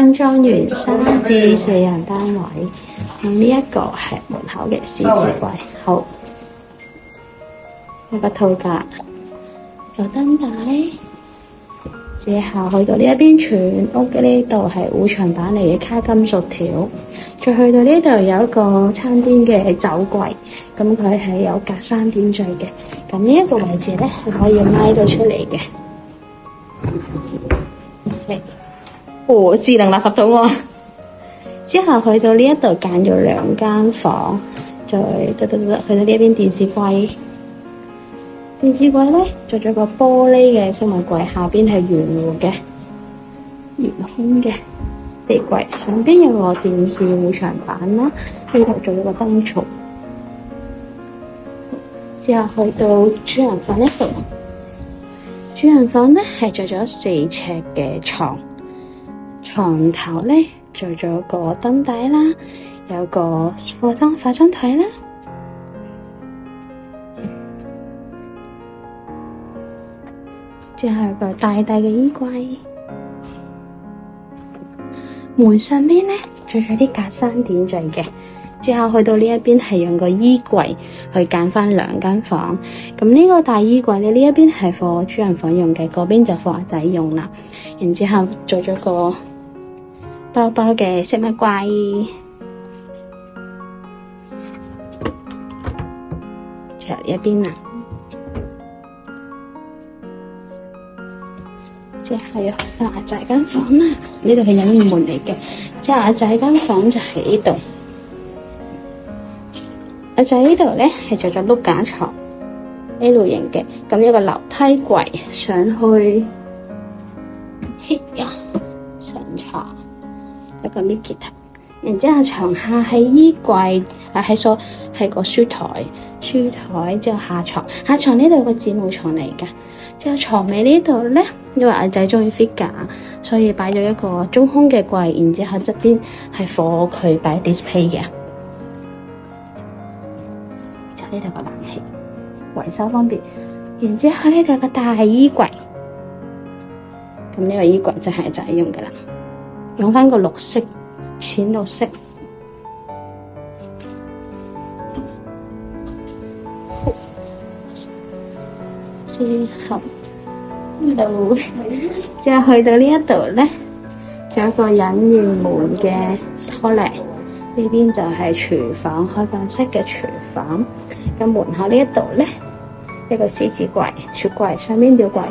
分裝完3至4人單位。咁呢一個係門口嘅獅子櫃，好，有個套架，有燈帶。之後去到呢一邊，全屋嘅呢度係護牆板嚟嘅卡金屬條。再去到呢度有一個餐邊嘅酒櫃，咁佢係有隔3點墜嘅。咁呢一個位置咧係可以拉到出嚟嘅。哦，智能垃圾桶喎。之後去到呢一度間咗2間房，再去到呢一邊電視櫃。電視櫃咧做咗個玻璃嘅飾物櫃，下邊係圓弧嘅圓空嘅地櫃，上邊有個電視護牆板啦，呢度做咗個燈槽。之後去到主人房呢度，主人房咧係做咗4尺嘅床，床頭咧做咗個燈帶啦，有個化妝台啦。之後有個大嘅衣櫃，門上邊咧做咗啲隔3點墜嘅。之後去到呢一邊係用個衣櫃去間翻2間房。咁呢個大衣櫃咧，呢一邊係放主人房用嘅，嗰邊就放阿仔用啦。然之後做咗個包包嘅飾物櫃。之後呢一邊啦。之後又去到阿仔間房啦，呢度係隱門嚟嘅。之後阿仔間房就喺呢度。阿仔呢度咧係做咗碌架床 L 型嘅，咁有個樓梯櫃上去，嘿呀上床有個 Mickey 頭。然之後床下係衣櫃，係個書台之後下床呢度有個子母床嚟㗎。之後床尾呢度咧，因為阿仔中意 figure，所以擺咗一個中空嘅櫃，然之後側邊係放佢擺 display 嘅。就呢度個冷氣維修方便。然之後呢度有個大衣櫃，咁呢個衣櫃就係阿仔用㗎啦，用翻個綠色淺綠色。之後去到呢一度咧，仲有一個隱門嘅拖泥，呢邊就係廚房開放式嘅廚房。咁門口呢一度咧，一個獅子櫃、雪櫃上面吊櫃。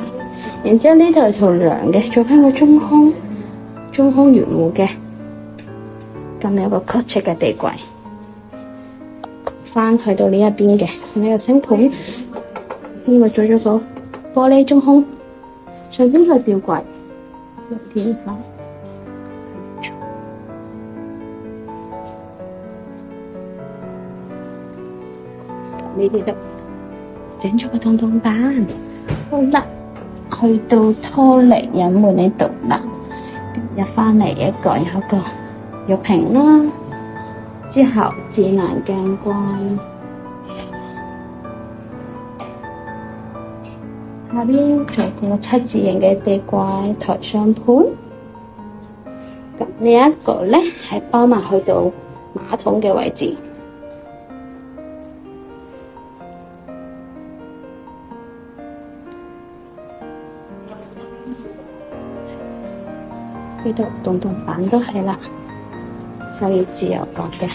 然之後呢度係條梁嘅，做翻個中空圓弧嘅。咁有個曲尺嘅地櫃，翻去到呢一邊嘅，呢個星盤，呢個做咗個玻璃中空，上邊係吊櫃，有天花，呢啲都整咗個洞洞板。好啦，去到拖泥隱門呢度啦，入翻嚟一個有個玉屏啦，之後智能鏡櫃，下邊做個7字形嘅地櫃台上盤。咁呢一個咧係包埋去到馬桶嘅位置。呢度洞洞板都係啦，可以自由角嘅。